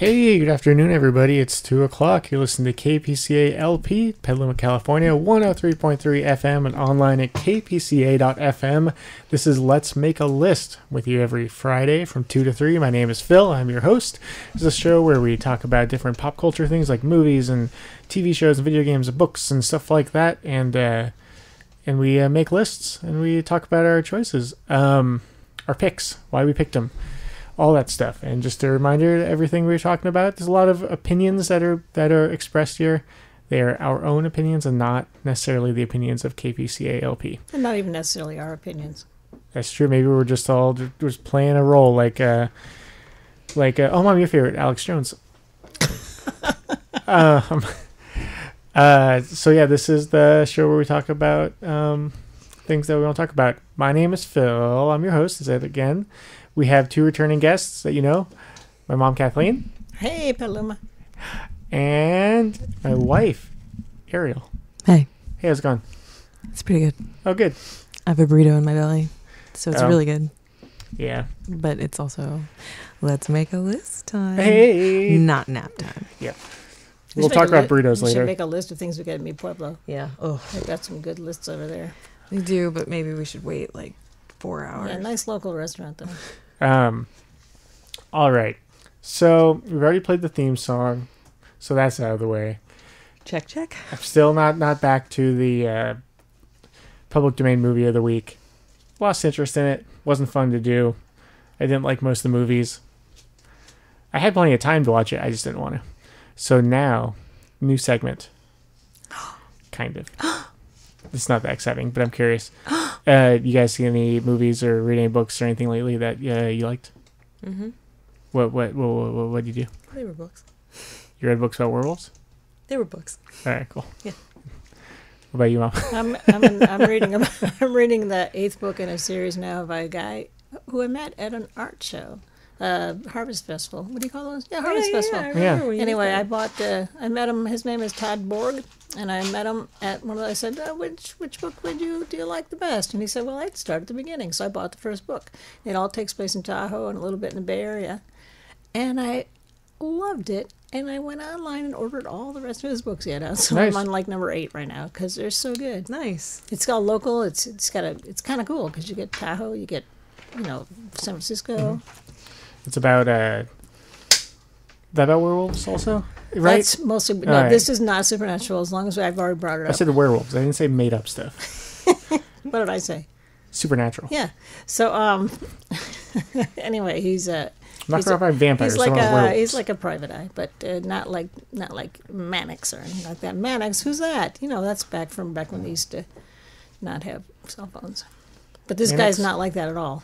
Hey, good afternoon, everybody. It's 2 o'clock. You're listening to KPCA LP, Petaluma, California, 103.3 FM, and online at kpca.fm. This is Let's Make a List with you every Friday from 2 to 3. My name is Phil. I'm your host. This is a show where we talk about different pop culture things like movies and TV shows and video games and books and stuff like that. And we make lists and we talk about our choices, our picks, why we picked them. All that stuff. And just a reminder, everything we're talking about, there's a lot of opinions that are expressed here. They are our own opinions and not necessarily the opinions of KPCA LP. And not even necessarily our opinions. That's true. Maybe we're just all just playing a role like oh, Mom, your favorite, Alex Jones. So yeah, this is the show where we talk about things that we want to talk about. My name is Phil. I'm your host. Is that again? We have two returning guests that you know. My mom, Kathleen. Hey, Petaluma. And my wife, Ariel. Hey. Hey, how's it going? It's pretty good. Oh, good. I have a burrito in my belly, so it's really good. Yeah. But it's also, let's make a list time. Hey. Not nap time. Yeah. We'll talk about burritos later. We should make a list of things we got in Mi Pueblo. Yeah. Oh. They've got some good lists over there. We do, but maybe we should wait like 4 hours. Yeah, nice local restaurant, though. All right. So we've already played the theme song, so that's out of the way. Check, check. I'm still not back to the public domain movie of the week. Lost interest in it. Wasn't fun to do. I didn't like most of the movies. I had plenty of time to watch it. I just didn't want to. So now, new segment. Kind of. It's not that exciting, but I'm curious. You guys see any movies or read any books or anything lately that you liked? Mm-hmm. What did you do? They were books. You read books about werewolves? They were books. All right, cool. Yeah. What about you, Mom? I'm reading the 8th book in a series now by a guy who I met at an art show. Harvest Festival. What do you call those? Yeah, Harvest Festival. Yeah. Anyway, I met him. His name is Todd Borg, and I met him at one of the, I said, which book do you like the best? And he said, well, I'd start at the beginning. So I bought the first book. It all takes place in Tahoe and a little bit in the Bay Area. And I loved it. And I went online and ordered all the rest of his books he had out. So nice. I'm on like number 8 right now because they're so good. Nice. It's all local. It's kind of cool because you get Tahoe, you get, San Francisco. Mm-hmm. It's about werewolves also, right? That's mostly no. Right. This is not supernatural. As long as I've already brought it up. I said werewolves. I didn't say made up stuff. What did I say? Supernatural. Yeah. So anyway, he's I'm not sure about vampires. He's like a private eye, but not like Mannix or anything like that. Mannix, who's that? That's back when they used to not have cell phones. But this Mannix? guy's not like that at all.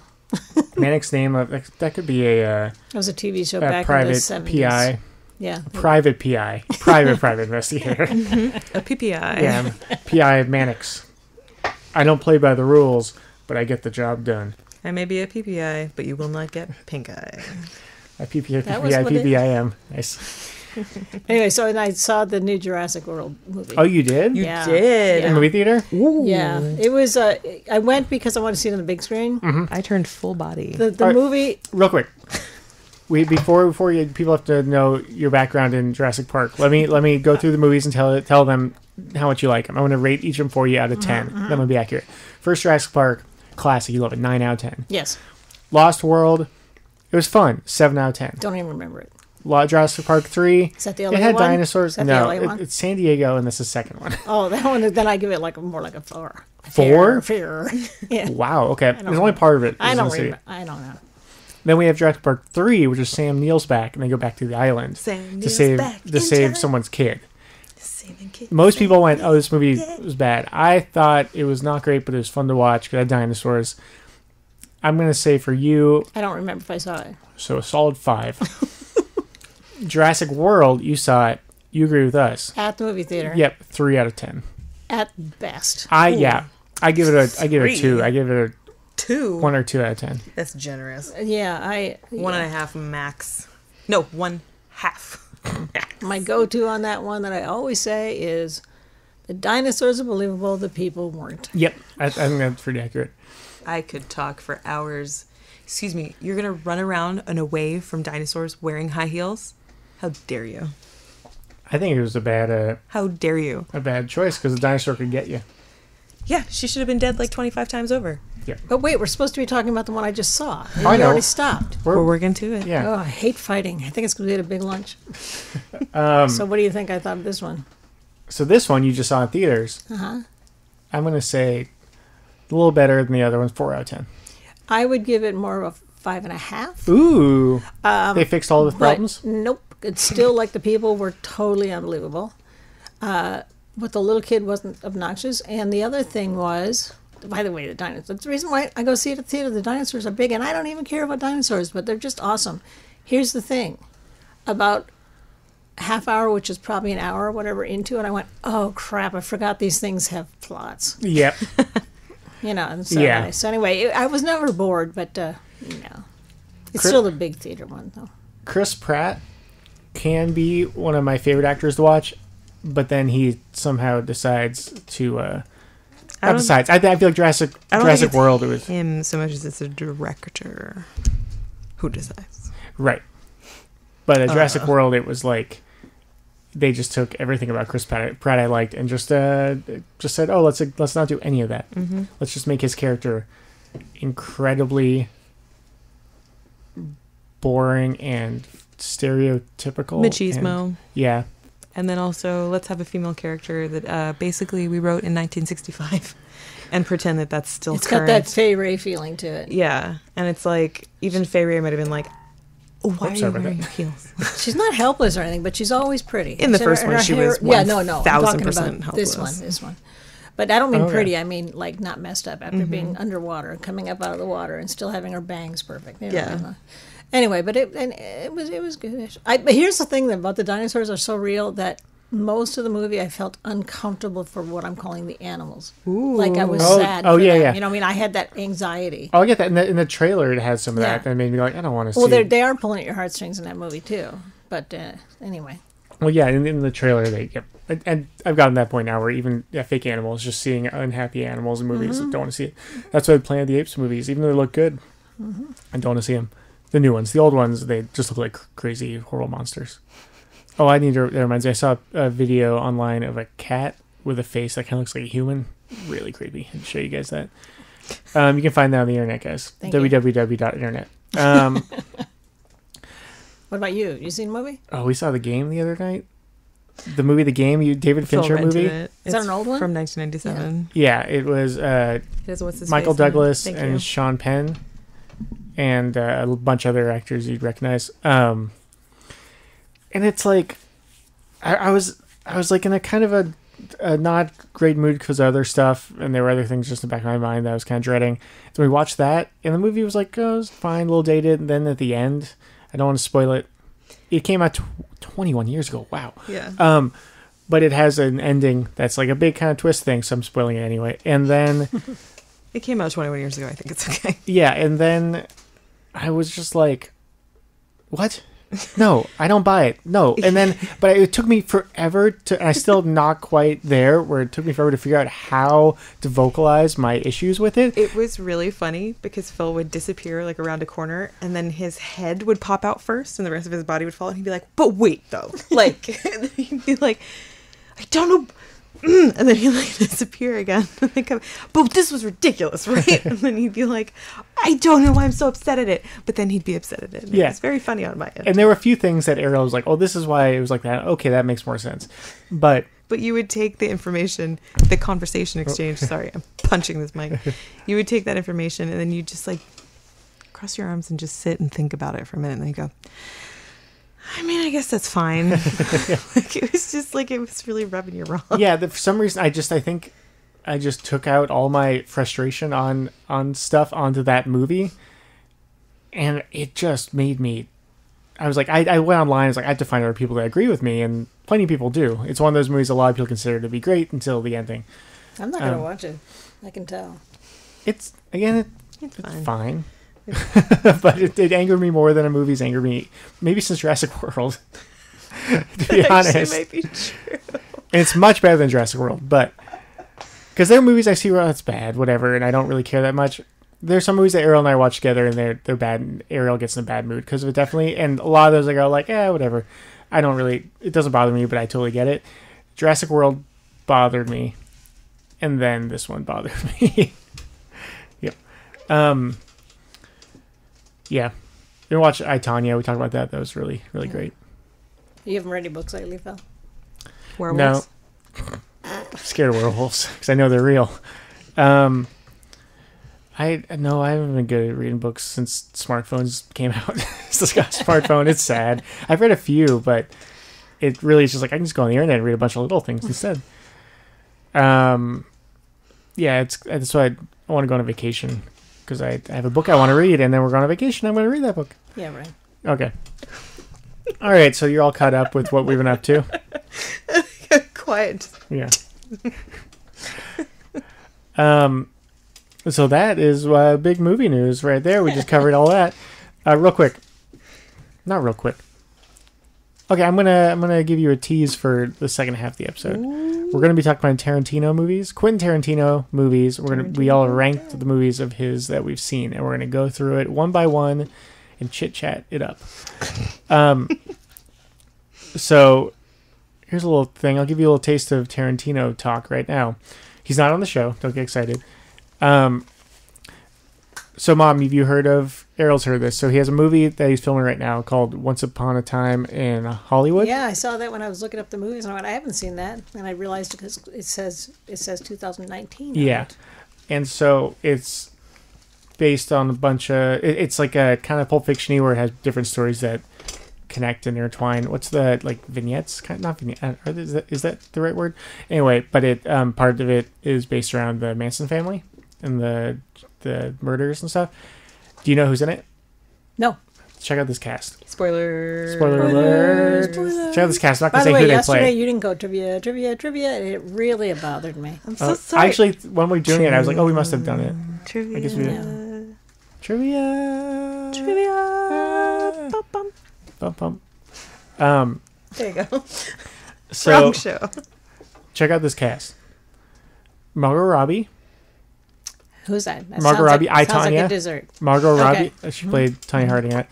Mannix name that could be a It was a TV show back in the private 70s. PI. Yeah. Private PI. Private investigator. A PPI. Yeah, PI Mannix. I don't play by the rules, but I get the job done. I may be a PPI, but you will not get pink eye. I PPI, That was what PPIM. Nice. Anyway, so I saw the new Jurassic World movie. Oh, you did? You Yeah. did. In the movie theater? Ooh. Yeah, it was. I went because I wanted to see it on the big screen. Mm-hmm. I turned full body. The All right. movie. Real quick. Before you, people have to know your background in Jurassic Park. Let me go through the movies and tell them how much you like them. I'm going to rate each of them for you out of 10. That might be accurate. First Jurassic Park, classic. You love it. 9 out of 10. Yes. Lost World, it was fun. 7 out of 10. Don't even remember it. Jurassic Park 3. Is that the LA It had one? dinosaurs. Is that the No, LA one? it's San Diego, and this is the second one. Oh, that one. Then I give it more like a 4. 4? Fear. Yeah. Wow. Okay. don't There's only part of it. I is in don't the city. remember. I don't know. Then we have Jurassic Park 3, which is Sam Neill's back, and they go back to the island Sam to Neill's back in save time. someone's kid. Saving kids. Most people went, "Oh, this movie was bad." I thought it was not great, but it was fun to watch because it had dinosaurs. I'm gonna say for you, I don't remember if I saw it. so a solid 5. Jurassic World, you saw it. You agree with us? At the movie theater. Yep, 3 out of 10. At best. I give it a 2. I give it a 2. 1 or 2 out of 10. That's generous. Yeah, 1.5 max. No, 1/2. My go-to on that one that I always say is, the dinosaurs are believable, the people weren't. Yep, I think that's pretty accurate. I could talk for hours. Excuse me, you're going to run around and away from dinosaurs wearing high heels? How dare you? I think it was How dare you? a bad choice because the dinosaur could get you. Yeah, she should have been dead like 25 times over. But wait, we're supposed to be talking about the one I just saw. I You know. already stopped. We're working to it. Yeah. Oh, I hate fighting. I think it's going to be at a big lunch. Um, So what do you think I thought of this one? So this one you just saw in theaters. Uh-huh. I'm going to say a little better than the other ones, 4 out of 10. I would give it more of a 5.5. Ooh. They fixed all the But problems? nope. It's still like the people were totally unbelievable. But the little kid wasn't obnoxious. And the other thing was, by the way, the dinosaurs. That's the reason why I go see it at the theater. The dinosaurs are big, and I don't even care about dinosaurs, but they're just awesome. Here's the thing. About half hour, which is probably an hour or whatever into it, I went, oh, crap, I forgot these things have plots. Yep. And so, Yeah. so anyway, I was never bored, but, It's still the big theater one, though. Chris Pratt can be one of my favorite actors to watch, but then he somehow decides to... I feel like Jurassic World, it was... him so much as it's a director who decides. Right. But at Jurassic World, it was like... They just took everything about Chris Pratt I liked and just said, oh, let's not do any of that. Mm-hmm. Let's just make his character incredibly boring and stereotypical. Machismo. Yeah. And then also, let's have a female character that basically we wrote in 1965 and pretend that that's still It's current. got that Fay Ray feeling to it. Yeah. And it's like, even Fay Ray might have been like, oh, why are you sorry about wearing that. heels? She's not helpless or anything, but she's always pretty. In the first And one, her she hair- was yeah, no. I'm talking 1000% about this helpless. one. But I don't mean Okay. pretty. I mean like not messed up after being underwater, coming up out of the water, and still having her bangs perfect. Yeah. Anyway, but it was good. But here's the thing about the dinosaurs are so real that most of the movie I felt uncomfortable for what I'm calling the animals. Ooh. Like I was Oh, sad. oh, for yeah, them. yeah. You know, I mean, I had that anxiety. Oh, I get that. In the trailer, it has some of that. Yeah. That made me like, I don't want to Well, see. they are pulling at your heartstrings in that movie too. But anyway. Well, yeah, in the trailer, and I've gotten to that point now where even fake animals, just seeing unhappy animals in movies, don't want to see it. That's why Planet of the Apes movies, even though they look good, I don't want to see them. The new ones, the old ones, they just look like crazy, horrible monsters. Oh, that reminds me, I saw a video online of a cat with a face that kind of looks like a human. Really creepy. I'll show you guys that. You can find that on the internet, guys. Thank you. www.internet. What about you? You seen the movie? Oh, we saw The Game the other night. The movie The Game, David Phil Fincher rented movie. it. Is that It's an old one? From 1997. Yeah, it was It is, what's his Michael face in it? Douglas Thank and you. Sean Penn and a bunch of other actors you'd recognize. And it's like I was like in a kind of a not great mood because of other stuff, and there were other things just in the back of my mind that I was kind of dreading. So we watched that, and the movie was like, oh, it was fine, a little dated. And then at the end, I don't want to spoil it. It came out 21 years ago. Wow. Yeah. But it has an ending that's like a big kind of twist thing, so I'm spoiling it anyway. And then, It came out 21 years ago. I think it's okay. yeah, and then I was just like, what? No, I don't buy it. No. And then, but it took me forever and I still not quite there, where it took me forever to figure out how to vocalize my issues with it. It was really funny because Phil would disappear like around a corner and then his head would pop out first and the rest of his body would fall and he'd be like, but wait though. Like, and then he'd be like, I don't know. And then he'd like disappear again. And then come, but this was ridiculous, right? And then he'd be like, I don't know why I'm so upset at it. But then he'd be upset at it. And Yeah. It was very funny on my end. And there were a few things that Ariel was like, oh, this is why it was like that. Okay, that makes more sense. But But you would take the information, the conversation exchange. Sorry, I'm punching this mic. You would take that information and then you just like cross your arms and just sit and think about it for a minute. And then you go, I mean, I guess that's fine. Like, it was just like, it was really rubbing you wrong. yeah, for some reason, I think I just took out all my frustration on stuff onto that movie. And it just made me... I was like, I went online, I was like, I have to find other people that agree with me, and plenty of people do. It's one of those movies a lot of people consider to be great until the ending. I'm not going to watch it. I can tell. It's, again, It's it's fine. fine. But it angered me more than a movie's angered me, maybe since Jurassic World, to be That honest. actually might be true. And it's much better than Jurassic World, but... Because there are movies I see where it's bad, whatever, and I don't really care that much. there's some movies that Ariel and I watch together, and they're bad, and Ariel gets in a bad mood because of it, definitely. And a lot of those I go like, whatever. I don't really, it doesn't bother me, but I totally get it. Jurassic World bothered me, and then this one bothered me. Yep. Yeah. You watch I, Tonya. We talked about that. That was really, really great. You haven't read any books lately, Phil? Werewolves? No. I'm scared of werewolves because I know they're real. I haven't been good at reading books since smartphones came out. Still got a smartphone. It's sad. I've read a few, but it really is just like I can just go on the internet and read a bunch of little things instead. Yeah, that's why I want to go on a vacation because I have a book I want to read, and then we're going on vacation. I'm going to read that book. Yeah, right. Okay. All right, so you're all caught up with what we've been up to. Quiet. Yeah. So that is big movie news right there. We just covered all that. Real quick. Not real quick. Okay, I'm gonna give you a tease for the second half of the episode. Ooh. We're gonna be talking about Tarantino movies, Quentin Tarantino movies. We all ranked the movies of his that we've seen, and we're gonna go through it one by one and chit chat it up. So here's a little thing. I'll give you a little taste of Tarantino talk right now. He's not on the show. Don't get excited. So, Mom, have you heard of... Errol's heard of this. So he has a movie that he's filming right now called Once Upon a Time in Hollywood. Yeah, I saw that when I was looking up the movies, and I went, I haven't seen that. And I realized because it says 2019. Yeah. And so it's based on a bunch of... It's like a kind of Pulp Fiction-y where it has different stories that connect and intertwine. What's the, like, vignettes? Not vignettes. Is that the right word? Anyway, but it part of it is based around the Manson family and the murders and stuff. Do you know who's in it? No. Check out this cast. Spoiler alert. Check out this cast. I'm not going to say who they play. Yesterday you didn't go trivia, and it really bothered me. I'm so sorry. Actually, when we were doing it, I was like, we must have done it. Trivia. I guess we did. Trivia. Bum, bum. Bum, bum. There you go. So, wrong show. Check out this cast. Margot Robbie. Who's that? Margot Robbie, I, sounds Tonya. like a dessert. Margot Okay. Robbie. She played Tonya Harding in it.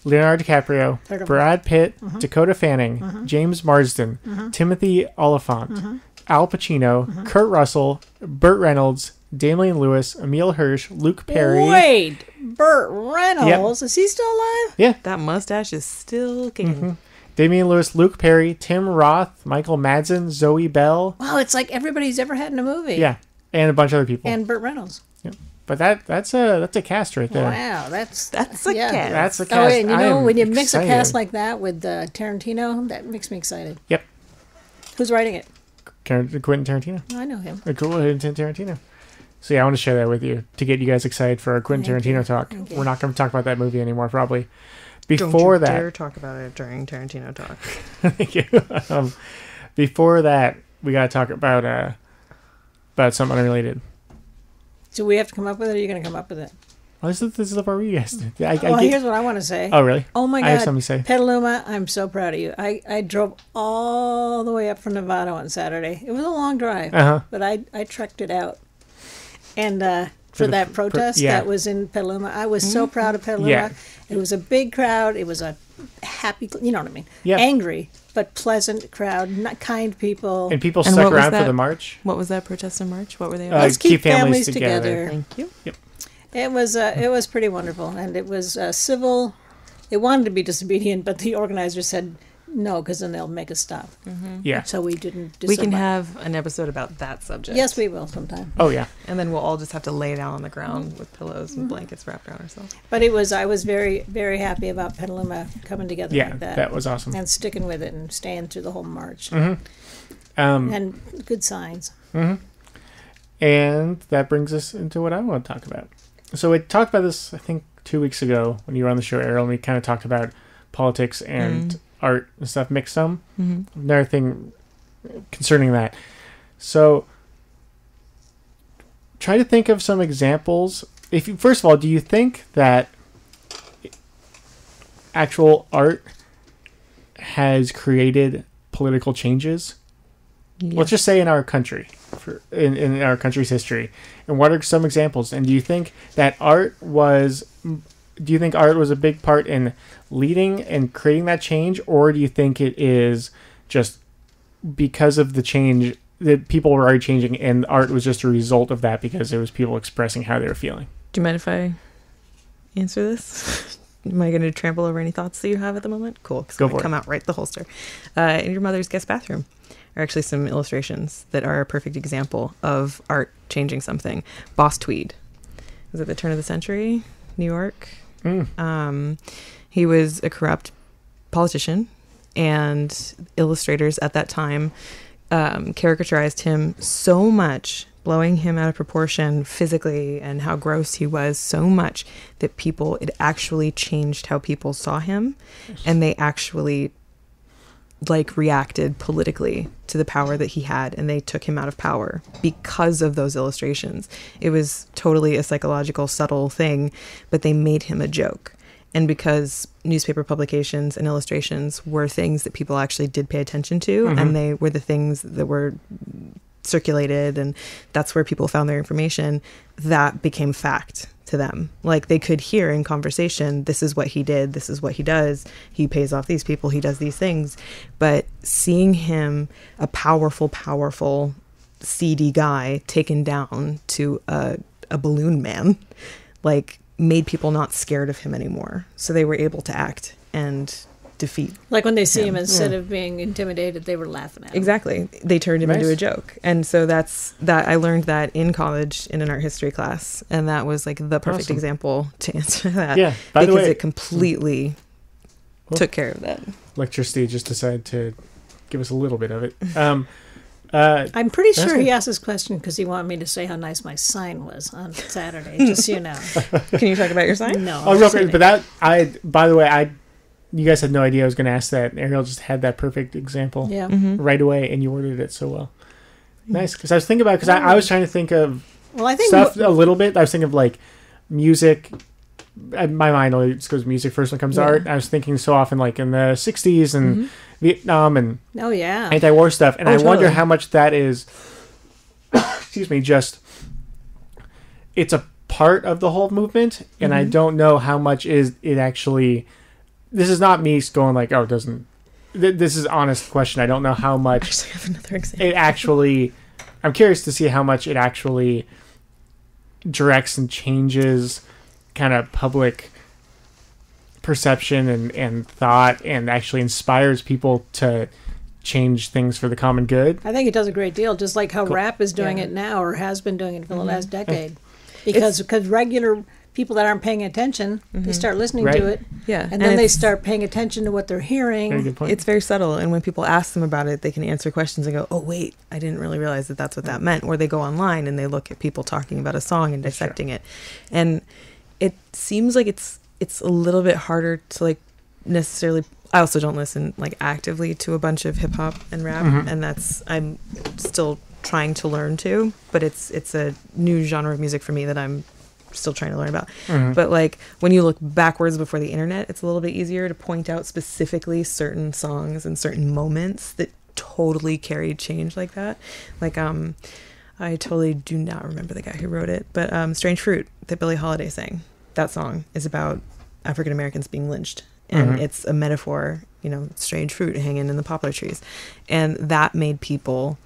Leonardo DiCaprio. Brad Pitt. Dakota Fanning. James Marsden. Timothy Oliphant. Al Pacino. Kurt Russell. Burt Reynolds. Damian Lewis. Emile Hirsch. Luke Perry. Wait, Burt Reynolds? Yep. Is he still alive? Yeah. That mustache is still kicking. Damian Lewis, Luke Perry, Tim Roth, Michael Madsen, Zoe Bell. Wow, it's like everybody's ever had in a movie. Yeah, and a bunch of other people. And Burt Reynolds. Yeah. But that's a cast right there. Wow, that's a cast. That's a cast. Oh, and you know, when you mix excited. a cast like that with Tarantino, that makes me excited. Yep. Who's writing it? Quentin Tarantino. I know him. Quentin Tarantino. So yeah, I want to share that with you to get you guys excited for our Quentin Tarantino talk. We're not going to talk about that movie anymore, probably. Before Don't you dare talk about it during Tarantino talk. Thank you. Before that, we got to talk about something unrelated. Do we have to come up with it, or are you going to come up with it? Well, this is the part where you guys did. Here's what I want to say. Oh, really? Oh, my God. I have something to say. Petaluma, I'm so proud of you. I drove all the way up from Nevada on Saturday. It was a long drive, but I trekked it out. And for that protest that was in Petaluma, I was so proud of Petaluma. Yeah. It was a big crowd. It was a happy, you know what I mean? Yeah. Angry, but pleasant crowd, not kind people. And people stuck around for the march. What was that protest in March? What were they? Let's keep families together. Thank you. Yep. It was pretty wonderful, and it was civil. It wanted to be disobedient, but the organizers said no, because then they'll make us stop. Yeah. So we didn't. We can have an episode about that subject. Yes, we will sometime. Oh yeah. And then we'll all just have to lay down on the ground with pillows and blankets wrapped around ourselves. But I was very, very happy about Petaluma coming together like that. That was awesome. And sticking with it and staying through the whole march. And good signs. And that brings us into what I want to talk about. So we talked about this, I think, 2 weeks ago when you were on the show, Errol, and we kind of talked about politics and art and stuff mixed some. Another thing concerning that. So try to think of some examples. First of all, do you think that actual art has created political changes? Yes. Let's just say in our country. in our country's history? And what are some examples? And do you think art was a big part in leading and creating that change, or do you think it is just because of the change that people were already changing and art was just a result of that because it was people expressing how they were feeling? Do you mind if I answer this? Am I going to trample over any thoughts that you have at the moment? Cool. Go for it. Come out right the holster. In your mother's guest bathroom are actually some illustrations that are a perfect example of art changing something. Boss Tweed. Was it the turn of the century? New York? He was a corrupt politician, and illustrators at that time caricaturized him so much, blowing him out of proportion physically and how gross he was so much that it actually changed how people saw him, and they actually reacted politically to the power that he had, and they took him out of power because of those illustrations. It was totally a psychological, subtle thing, but they made him a joke. And because newspaper publications and illustrations were things that people actually did pay attention to, and they were the things that were circulated, and that's where people found their information, that became fact to them. They could hear in conversation, this is what he did, this is what he does, he pays off these people, he does these things. But seeing him, a powerful, seedy guy, taken down to a balloon man, made people not scared of him anymore. So they were able to act and defeat. When they see him, instead of being intimidated, they were laughing at him. Exactly. They turned him into a joke. And so that I learned that in college in an art history class. And that was the perfect example to answer that. Yeah. By the way, it completely took care of that. Electricity just decided to give us a little bit of it. I'm pretty sure he asked this question because he wanted me to say how nice my sign was on Saturday, just so you know. Can you talk about your sign? No. Oh, real quick. But by the way, you guys had no idea I was going to ask that. Ariel just had that perfect example right away, and you worded it so well. Nice. Because I was thinking about it, because I was trying to think of stuff a little bit. I was thinking of music. My mind always goes music first when it comes to art. I was thinking so often in the 60s and Vietnam and anti-war stuff. And I wonder how much that is, excuse me, just, it's a part of the whole movement. And I don't know how much is it actually, this is not me going oh, it doesn't, this is an honest question. I don't know how much I actually have another example. It actually, I'm curious to see how much it actually directs and changes kind of public perception and thought, and actually inspires people to change things for the common good. I think it does a great deal, just like how rap is doing it now, or has been doing it for the last decade. Because regular people that aren't paying attention, they start listening to it, and then they start paying attention to what they're hearing. Very good point. It's very subtle, and when people ask them about it, they can answer questions and go, oh wait, I didn't really realize that that's what that meant. Or they go online and they look at people talking about a song and dissecting it, and it seems like it's a little bit harder to necessarily. I also don't listen actively to a bunch of hip hop and rap, and I'm still trying to learn to, but it's a new genre of music for me that I'm still trying to learn about. But when you look backwards before the internet, it's a little bit easier to point out specifically certain songs and certain moments that totally carried change like that. I totally do not remember the guy who wrote it, but Strange Fruit that Billie Holiday sang, that song is about African Americans being lynched, and it's a metaphor, strange fruit hanging in the poplar trees, and that made people,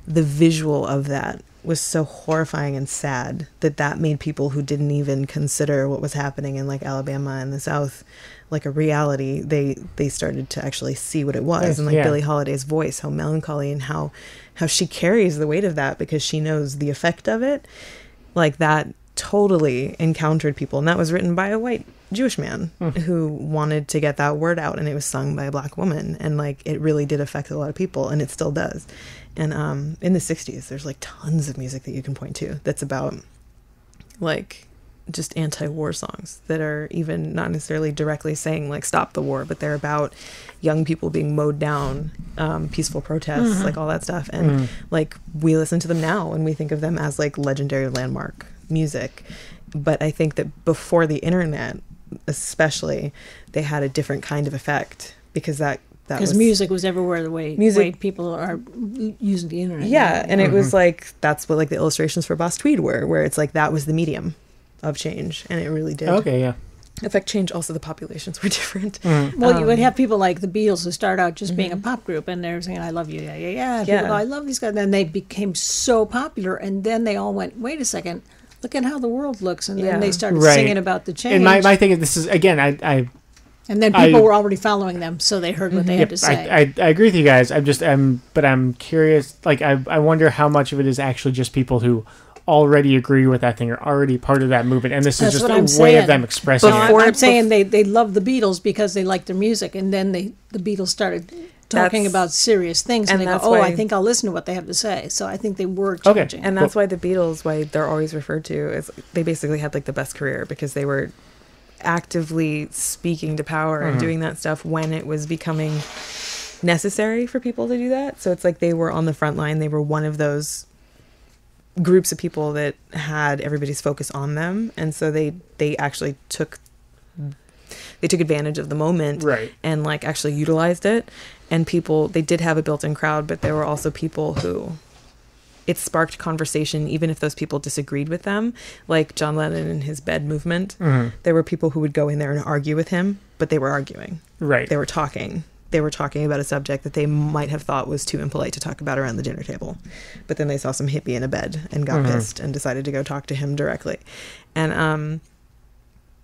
the visual of that was so horrifying and sad that made people who didn't even consider what was happening in Alabama and the South a reality. They started to actually see what it was, and Billie Holiday's voice, how melancholy, and how she carries the weight of that because she knows the effect of it. That totally encountered people, and that was written by a white Jewish man who wanted to get that word out, and it was sung by a black woman, and it really did affect a lot of people, and it still does. And in the 60s there's tons of music that you can point to that's about just anti-war songs that are even not necessarily directly saying stop the war, but they're about young people being mowed down, peaceful protests, all that stuff. And we listen to them now and we think of them as legendary landmark music. But I think that before the internet especially, they had a different kind of effect, because that that because was music was everywhere the way people are using the internet. Yeah, and it was like that's what like the illustrations for Boss Tweed were, where it's like that was the medium of change, and it really did. Okay, yeah. Affect change. Also, the populations were different. Well, you would have people like the Beatles who start out just being a pop group, and they're saying, "I love you, yeah, yeah, yeah." And people go, I love these guys. Then they became so popular, and then they all went, "Wait a second, look at how the world looks," and then they started singing about the change. And my thing is, this is again, and then people were already following them, so they heard what they had to say. I agree with you guys. But I'm curious. Like, I wonder how much of it is actually just people who already agree with that thing or already part of that movement, and this is just a way of them expressing it. I'm saying they love the Beatles because they like their music, and then the Beatles started talking about serious things, and they go, I think I'll listen to what they have to say. So I think they were changing. Okay. And that's why the Beatles, why they're always referred to as, they basically had like the best career because they were actively speaking to power and doing that stuff when it was becoming necessary for people to do that. So it's like they were on the front line. They were one of those groups of people that had everybody's focus on them, and so they actually took advantage of the moment, right, and like actually utilized it. And people, they did have a built-in crowd, but there were also people who it sparked conversation even if those people disagreed with them, like John Lennon and his bed movement. There were people who would go in there and argue with him, but they were arguing, right, they were talking about a subject that they might have thought was too impolite to talk about around the dinner table. But then they saw some hippie in a bed and got pissed and decided to go talk to him directly. And,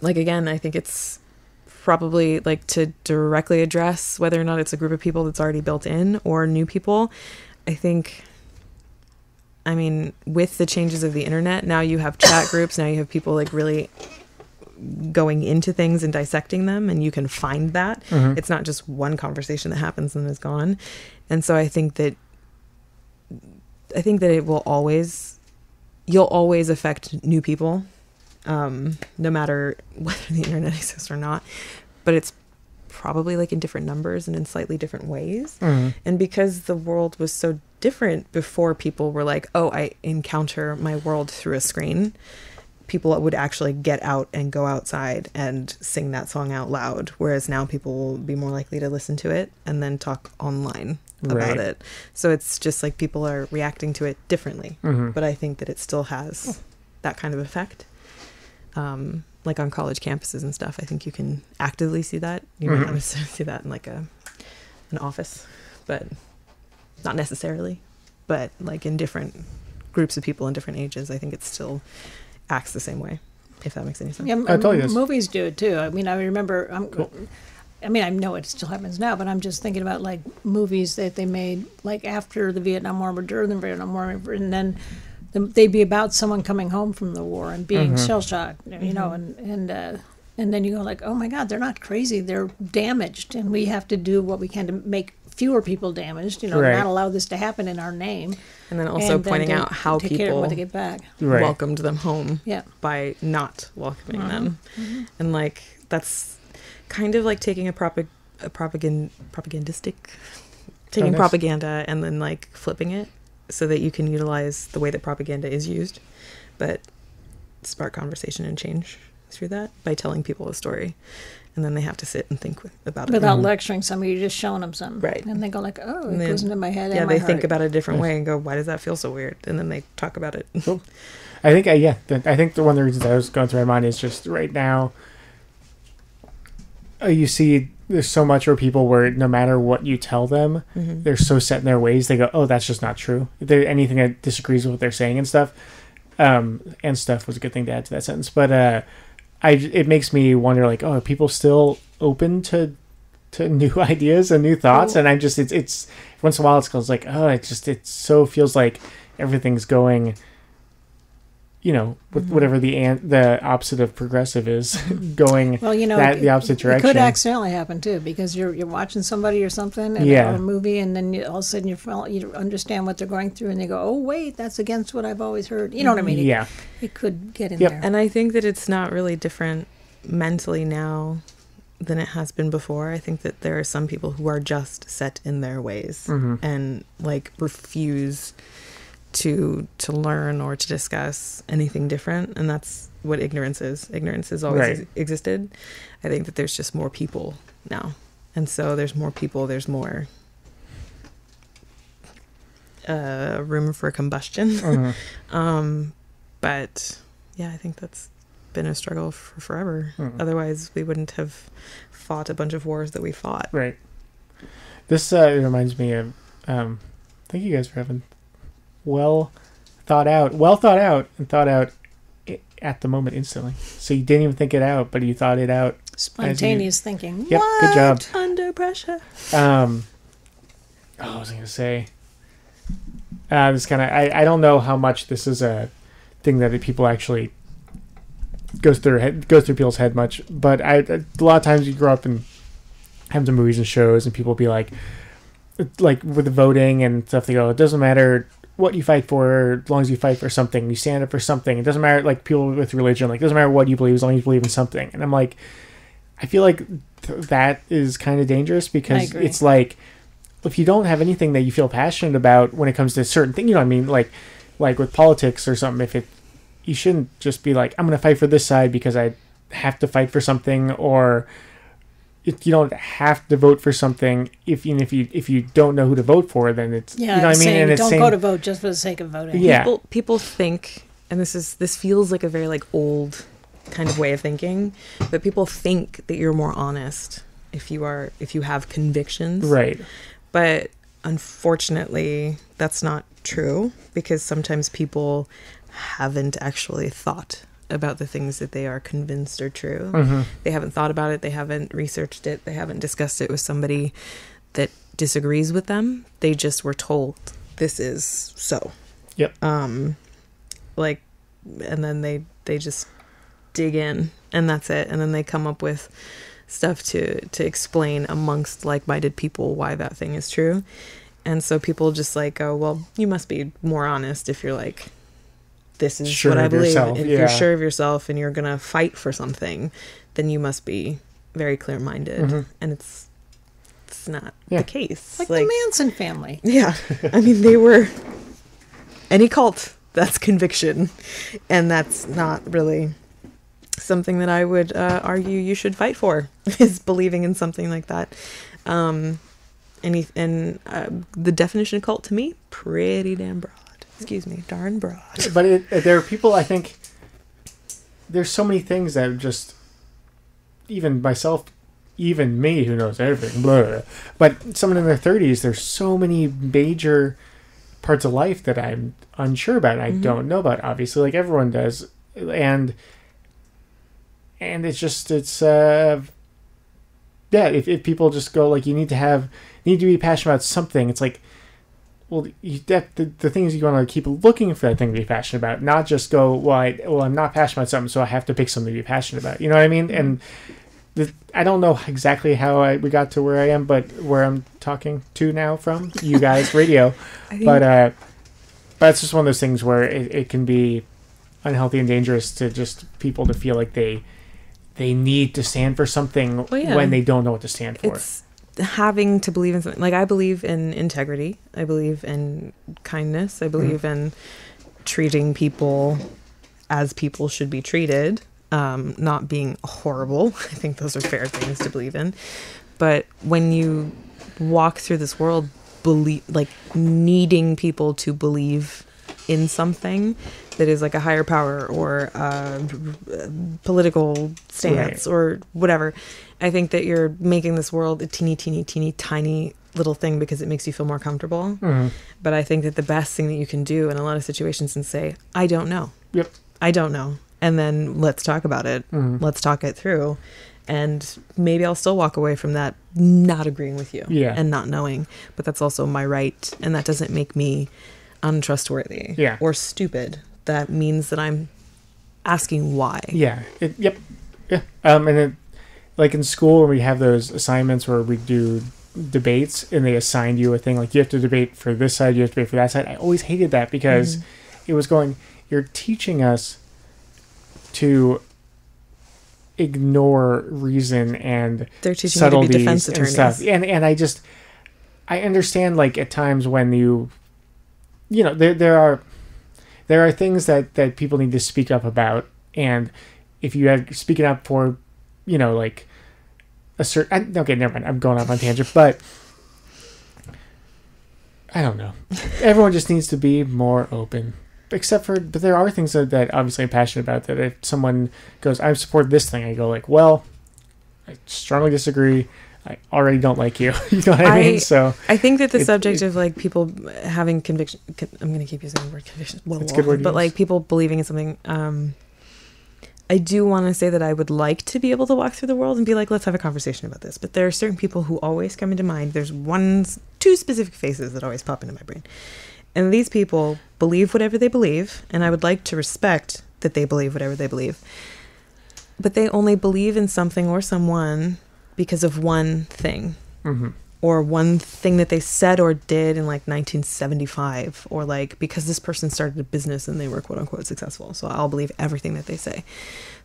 like, again, I think it's probably, like, to directly address whether or not it's a group of people that's already built in or new people. I think, I mean, with the changes of the internet, now you have chat groups, now you have people, like, really going into things and dissecting them, and you can find that. It's not just one conversation that happens and is gone. And so I think that it will always, you'll always affect new people, no matter whether the internet exists or not, but it's probably like in different numbers and in slightly different ways. And because the world was so different before, people were like, oh, I encounter my world through a screen. People would actually get out and go outside and sing that song out loud, whereas now people will be more likely to listen to it and then talk online about it. So it's just like people are reacting to it differently. But I think that it still has that kind of effect. Like on college campuses and stuff, I think you can actively see that. You might not necessarily see that in like an office, but not necessarily. But like in different groups of people in different ages, I think it's still acts the same way, if that makes any sense. Yeah, movies do it too. I mean, I remember, I mean, I know it still happens now, but I'm just thinking about like movies that they made like after the Vietnam War or during the Vietnam War, and then they'd be about someone coming home from the war and being shell-shocked, you know, and then you go like, oh my God, they're not crazy, they're damaged, and we have to do what we can to make fewer people damaged, you know, not allow this to happen in our name. And then also pointing out how people when they get back. welcomed them home by not welcoming them. And like, that's kind of like taking propagandistic, taking propaganda and then like flipping it so that you can utilize the way that propaganda is used, but spark conversation and change through that by telling people a story. And then they have to sit and think about it. Without lecturing somebody, you're just showing them something. Right. And they go like, oh, it goes into my head and my they heart. think about it a different way and go, why does that feel so weird? And then they talk about it. I think, I think the one of the reasons I was going through my mind is just right now, you see there's so much where people where no matter what you tell them, they're so set in their ways, they go, oh, that's just not true. If there's anything that disagrees with what they're saying and stuff, and stuff was a good thing to add to that sentence, but it makes me wonder, like, oh, are people still open to new ideas and new thoughts? And I'm just, it's once in a while it's like, oh, it so feels like everything's going, you know, with whatever the opposite of progressive is going, well, you know, the opposite direction. It could accidentally happen too, because you're watching somebody or something, or a movie, and then all of a sudden you understand what they're going through, and they go, oh wait, that's against what I've always heard. You know what I mean? It could get in there. And I think that it's not really different mentally now than it has been before. I think that there are some people who are just set in their ways and like refuse to learn or to discuss anything different, and that's what ignorance is. Ignorance has always existed. I think that there's just more people now, And so there's more people, there's more room for combustion. Mm-hmm. But yeah, I think that's been a struggle for forever. Mm-hmm. Otherwise, we wouldn't have fought a bunch of wars that we fought. Right. This reminds me of, I think you guys are having well thought out at the moment instantly. So you didn't even think it out, but you thought it out. Spontaneous thinking. Yep, What? good job. Under pressure. What was I going to say? This kind of, I don't know how much this is a thing that people actually goes through people's head much, but a lot of times you grow up and have some movies and shows, and people be like with the voting and stuff, they go, it doesn't matter what you fight for, as long as you fight for something, you stand up for something. It doesn't matter, like people with religion, like it doesn't matter what you believe as long as you believe in something. And I'm like, I feel like that is kind of dangerous, because it's like, if you don't have anything that you feel passionate about when it comes to certain things, you know what I mean? Like with politics or something, you shouldn't just be like, I'm going to fight for this side because I have to fight for something, or you don't have to vote for something if you don't know who to vote for, then it's, yeah, you know what I mean? And it's don't go to vote just for the sake of voting. Yeah. People think, and this feels like a very like old kind of way of thinking, but people think that you're more honest if you have convictions. Right. But unfortunately, that's not true, because sometimes people haven't actually thought about the things that they are convinced are true. Mm-hmm. They haven't thought about it. They haven't researched it. They haven't discussed it with somebody that disagrees with them. They just were told this is so. Yep. And then they just dig in, and that's it. And then they come up with stuff to explain amongst like-minded people why that thing is true. And so people just like go, well, you must be more honest if you're like, this is sure what I believe. Yourself. If Yeah. you're sure of yourself and you're going to fight for something, then you must be very clear-minded. Mm-hmm. And it's not the case. Like the Manson family. Yeah. I mean, they were any cult, that's conviction. And that's not really something that I would argue you should fight for, is believing in something like that. The definition of cult to me, pretty damn broad. Excuse me, darn broad. But there are people, I think, there's so many things that just, even myself, even me, who knows everything, blah, but someone in their 30s, there's so many major parts of life that I'm unsure about, and I don't know about, obviously, like everyone does. And if people just go like, you need to be passionate about something, it's like, well, the things you want to keep looking for that thing to be passionate about, not just go, well, I'm not passionate about something, so I have to pick something to be passionate about. You know what I mean? And I don't know exactly how we got to where I am, but where I'm talking to now from, you guys, radio. But it's just one of those things where it can be unhealthy and dangerous to just people to feel like they need to stand for something when they don't know what to stand for. It's having to believe in something. Like, I believe in integrity. I believe in kindness. I believe in treating people as people should be treated, not being horrible. I think those are fair things to believe in. But when you walk through this world needing people to believe in something that is like a higher power or a political stance or whatever, I think that you're making this world a teeny, teeny, teeny, tiny little thing because it makes you feel more comfortable. But I think that the best thing that you can do in a lot of situations is say, I don't know. Yep. I don't know. And then let's talk about it. Let's talk it through. And maybe I'll still walk away from that not agreeing with you and not knowing. But that's also my right. And that doesn't make me untrustworthy or stupid. That means that I'm asking why. Yeah. And like in school, when we have those assignments where we do debates and they assign you a thing, like you have to debate for this side, you have to debate for that side. I always hated that because it was going, you're teaching us to ignore reason and they're teaching subtleties you to be defense attorneys and stuff. And I understand, like, at times when there are things that people need to speak up about, and if you have speaking up for, like a certain... Okay, never mind. I'm going off on tangent, but I don't know. Everyone just needs to be more open. But there are things that obviously I'm passionate about, that if someone goes, I support this thing, I go like, well, I strongly disagree. I already don't like you. You know what I mean? So I think that the subject of like people having conviction, I'm going to keep using the word conviction, it's a good word, but like people believing in something, I do want to say that I would like to be able to walk through the world and be like, let's have a conversation about this. But there are certain people who always come into mind. There's two specific faces that always pop into my brain. And these people believe whatever they believe, and I would like to respect that they believe whatever they believe. But they only believe in something or someone because of one thing. Mm-hmm. Or one thing that they said or did in like 1975, or like because this person started a business and they were quote unquote successful. So I'll believe everything that they say.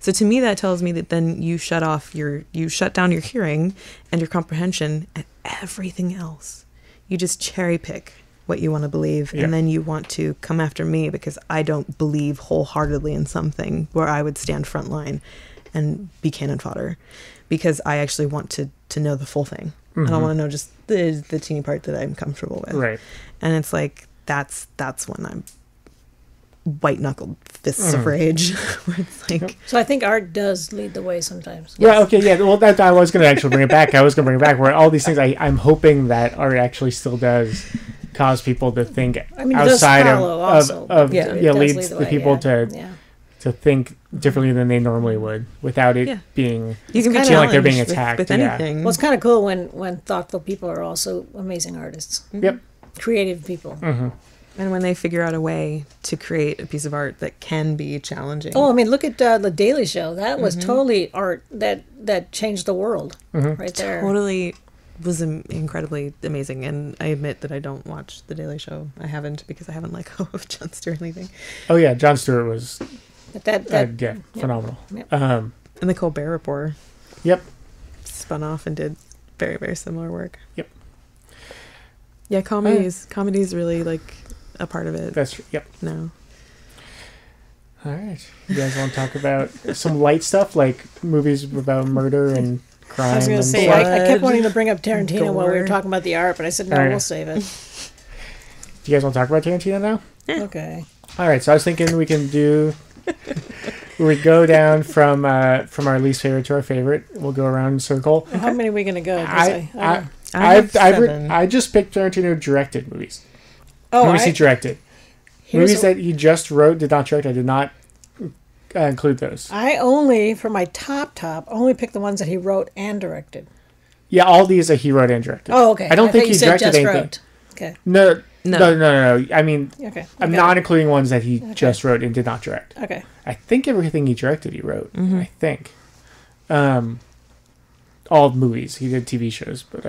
So to me, that tells me that then you shut down your hearing and your comprehension and everything else. You just cherry pick what you want to believe. Yeah. And then you want to come after me because I don't believe wholeheartedly in something where I would stand front line and be cannon fodder, because I actually want to know the full thing. Mm-hmm. I don't want to know just the teeny part that I'm comfortable with. Right. And it's like, that's when I'm white-knuckled fists of rage. Where it's like... So I think art does lead the way sometimes. Yeah, okay, yeah. Well, I was going to actually bring it back. Where all these things, I'm hoping that art actually still does cause people to think outside leads the people to think differently than they normally would, without it being you can feeling like they're being attacked. with anything. Well, it's kind of cool when thoughtful people are also amazing artists. Mm-hmm. Yep. Creative people. Mm-hmm. And when they figure out a way to create a piece of art that can be challenging. Oh, I mean, look at The Daily Show. That was totally art that changed the world right there. Totally was incredibly amazing. And I admit that I don't watch The Daily Show. I haven't, because I haven't let go of Jon Stewart or anything. Oh, yeah. Jon Stewart was But phenomenal. Yep. And the Colbert Report. Yep. Spun off and did very, very similar work. Yep. Yeah, comedy's really like a part of it. That's yep. No. All right. You guys want to talk about some light stuff, like movies about murder and crime? I was going to say, I kept wanting to bring up Tarantino while we were gore. talking about the art, but I said, no, All right. we'll save it. Do you guys want to talk about Tarantino now? Okay. All right. So I was thinking we can do... we go down from our least favorite to our favorite. We'll go around in a circle. Well, how many are we going to go? I just picked Tarantino directed movies. Movies he directed. Movies that he just wrote, did not direct. I did not include those. I only, for my top, only picked the ones that he wrote and directed. Yeah, all these are he wrote and directed. Oh, okay. I don't think he directed anything. Wrote. Okay. No. I mean, okay. I'm not including ones that he just wrote and did not direct. Okay. I think everything he directed, he wrote. Mm-hmm. I think. All movies. He did TV shows, but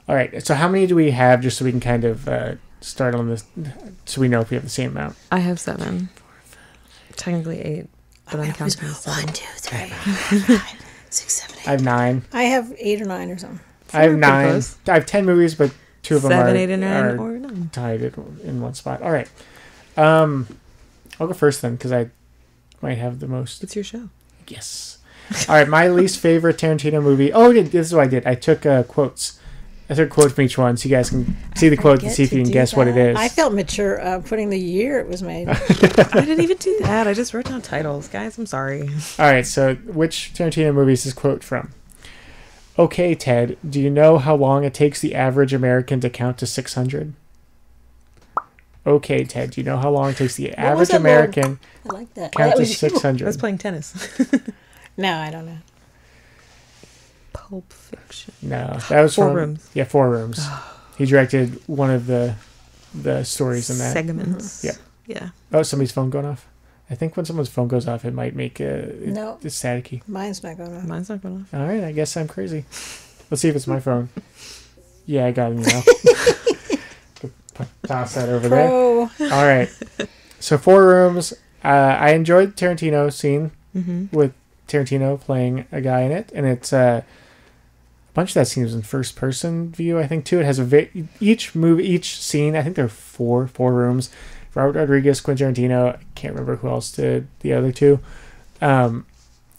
all right. So how many do we have, just so we can kind of start on this, so we know if we have the same amount? I have 7. Technically 8, but I'm counting 7. 1, 2, 3, 4, 5, 6, 7, 8. I have 9. I have 8 or 9 or something. I have 9. I have 10 movies, but 2 of them 7, are 8, and 9 are or 9 tied in one spot. All right. I'll go first then, because I might have the most. It's your show. Yes. All right, my least favorite Tarantino movie. Oh, this is what I did. I took quotes. I took quotes from each one, so you guys can see the quote and see if you can guess what it is. I felt mature putting the year it was made. I didn't even do that. I just wrote down titles. Guys, I'm sorry. All right, so which Tarantino movie is this quote from? Okay, Ted, do you know how long it takes the average American to count to 600? Okay, Ted, do you know how long it takes the average American I like that. count to 600? I was playing tennis. No, I don't know. Pulp Fiction. No, that was 4 Rooms. Yeah, 4 Rooms. He directed one of the stories in that. Segments. Yeah. Yeah. Oh, somebody's phone going off. I think when someone's phone goes off, it might make it's staticky. Mine's not going off. Mine's not going off. All right, I guess I'm crazy. Let's see if it's my phone. Yeah, I got it now. Toss that over there. All right. So 4 Rooms. I enjoyed Tarantino scene with Tarantino playing a guy in it, and it's a bunch of that scene was in first person view. I think too. It has each scene. I think there are four rooms. Robert Rodriguez, Quentin Tarantino. I can't remember who else did the other 2.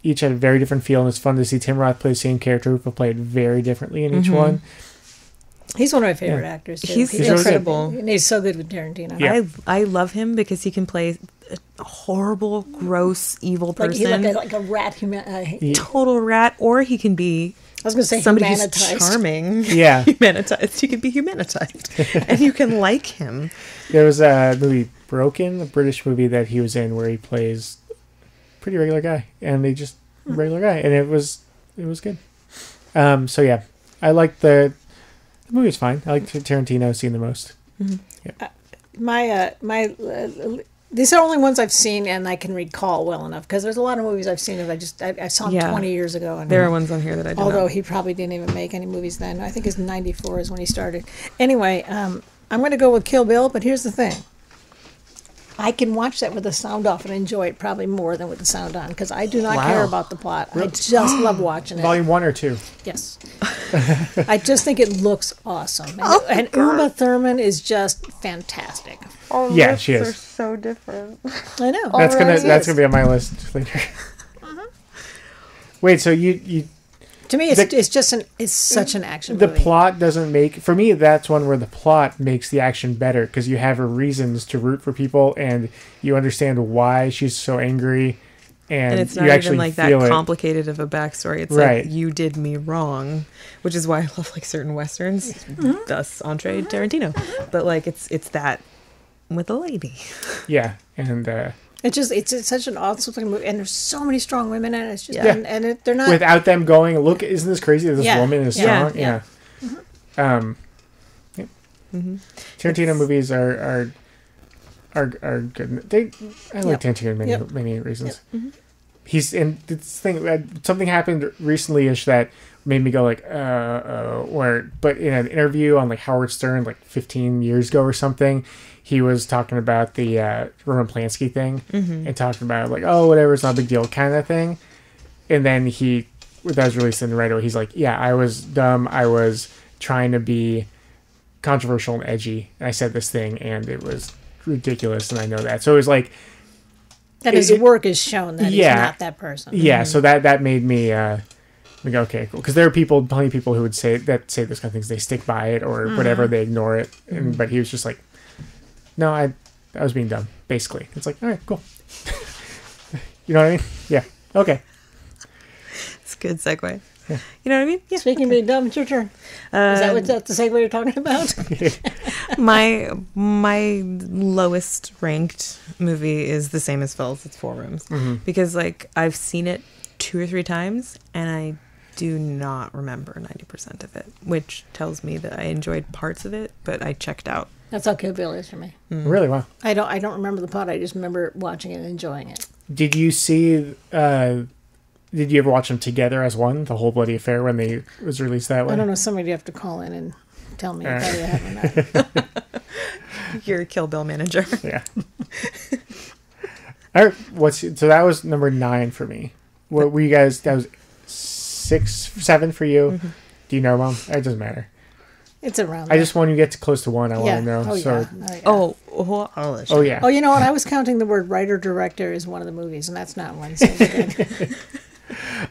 each had a very different feel, and it's fun to see Tim Roth play the same character but play it very differently in each one. He's one of my favorite actors, too. He's incredible. incredible. And he's so good with Tarantino. Yeah. I love him because he can play a horrible, gross, evil person. Like a rat Total rat. Or he can be I was going to say somebody humanitized. who's charming. Yeah. Humanitized. He can be humanitized. And you can like him. There was a movie, Broken, a British movie that he was in where he plays a pretty regular guy. And they just, regular guy. And it was good. So yeah, I liked the movie's fine. I like Tarantino scene the most. My these are only ones I've seen and I can recall well enough because there's a lot of movies I've seen that I saw 20 years ago. And there are ones on here that I don't although know. he probably didn't even make any movies then. I think it's 94 is when he started. Anyway, I'm going to go with Kill Bill, but here's the thing. I can watch that with the sound off and enjoy it probably more than with the sound on because I do not care about the plot. I just love watching it. Volume 1 or 2? Yes. I just think it looks awesome. And Uma Thurman is just fantastic. Yeah, she is. They're so different. I know. That's gonna be on my list later. Wait, so you to me, it's such an action the movie. plot doesn't make, for me, that's one where the plot makes the action better because you have reasons to root for people and you understand why she's so angry, and it's you not actually even like that feel it. complicated of a backstory. It's Right. like you did me wrong, which is why I love like certain westerns, thus entree Tarantino. But like it's that with a lady. Yeah, and It's such an awesome movie, and there's so many strong women in it. It's just Yeah. and they're not without them going, look, isn't this crazy that this Yeah. woman is Yeah. strong? Yeah. Tarantino movies are good. I like Tarantino in many reasons. He's in this thing. Something happened recently-ish that made me go like, but in an interview on like Howard Stern, like 15 years ago or something, he was talking about the Roman Polanski thing and talking about like, oh, whatever, it's not a big deal kind of thing. And then that was released in right away. He's like, yeah, I was dumb. I was trying to be controversial and edgy. And I said this thing and it was ridiculous. And I know that. So it was like, that his work is shown that he's not that person. Yeah. So that made me, go, okay, cool. Because there are plenty of people who would say this kind of things. They stick by it or whatever. They ignore it. But he was just like, no, I was being dumb, basically. It's like, all right, cool. You know what I mean? Yeah. Okay. It's a good segue. Yeah. You know what I mean? Yeah. Speaking of being dumb, it's your turn. Is that the segue you're talking about? my lowest ranked movie is the same as Phil's. It's Four Rooms. Because like I've seen it 2 or 3 times and I do not remember 90% of it, which tells me that I enjoyed parts of it, but I checked out. That's how Kill Bill is for me. Really? Wow. I don't remember the plot. I just remember watching it and enjoying it. Did you see? Did you ever watch them together as one? The Whole Bloody Affair when they was released that way. I don't know. Somebody you have to call in and tell me if I have or not. You're a Kill Bill manager. Yeah. All right. So that was number 9 for me. What were you guys? That was 6, 7 for you. Do you know, Mom? It doesn't matter. It's around. I just want you to get close to 1. I want to know. Oh, so. yeah. Oh yeah. Oh, you know what? I was counting the word writer director as one of the movies, and that's not one. So